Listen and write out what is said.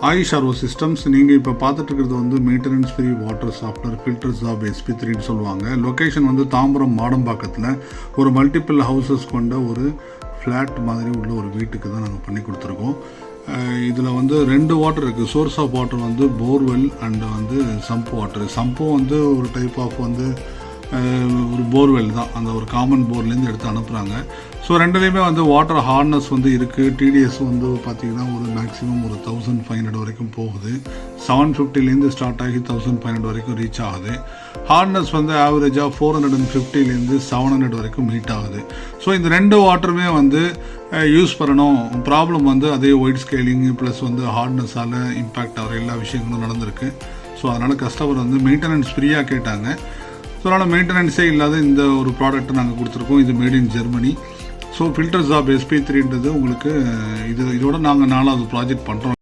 AYUSH RO systems. நீங்கள் இப்போ பார்த்துட்டு இருக்கிறது வந்து maintenance free water software filter job SP3ன்னு சொல்லுவாங்க. லொக்கேஷன் வந்து தாம்பரம் மாடம்பாக்கத்தில் ஒரு மல்டிபிள் ஹவுசஸ் கொண்ட ஒரு ஃப்ளாட் மாதிரி உள்ள ஒரு வீட்டுக்கு தான் நாங்கள் பண்ணி கொடுத்துருக்கோம். இதில் வந்து 2 வாட்டர் இருக்குது. சோர்ஸ் ஆஃப் வாட்டர் வந்து போர்வெல் அண்ட் வந்து சம்ப் வாட்டர். சம்பும் வந்து ஒரு டைப் ஆஃப் வந்து ஒரு போர்வெல் தான், அந்த ஒரு காமன் போர்லேருந்து எடுத்து அனுப்புகிறாங்க. ஸோ ரெண்டுலேயுமே வந்து வாட்டர் ஹார்ட்னஸ் வந்து இருக்குது. TDS வந்து பார்த்திங்கன்னா ஒரு மேக்ஸிமம் ஒரு 1500 வரைக்கும் போகுது. 750லேருந்து ஸ்டார்ட் ஆகி 1500 வரைக்கும் ரீச் ஆகுது. ஹார்ட்னஸ் வந்து ஆவரேஜாக 450லேருந்து 700 வரைக்கும் மீட் ஆகுது. ஸோ இந்த 2 வாட்டருமே வந்து யூஸ் பண்ணணும். ப்ராப்ளம் வந்து அதே ஒயிட் ஸ்கேலிங் ப்ளஸ் வந்து ஹார்ட்னஸால் இம்பேக்ட் ஆகிற எல்லா விஷயங்களும் நடந்திருக்கு. ஸோ அதனால் கஸ்டமர் வந்து மெயின்டெனன்ஸ் ஃப்ரீயாக கேட்டாங்க. ஸோ அதனால் மெயின்டெனன்ஸே இல்லாத இந்த ஒரு ப்ராடக்ட்டை நாங்கள் கொடுத்துருக்கோம். இது made in Germany. So filter job SP3ன்றது உங்களுக்கு இதோட நாங்கள் 4வது ப்ராஜெக்ட் பண்ணுறோம்.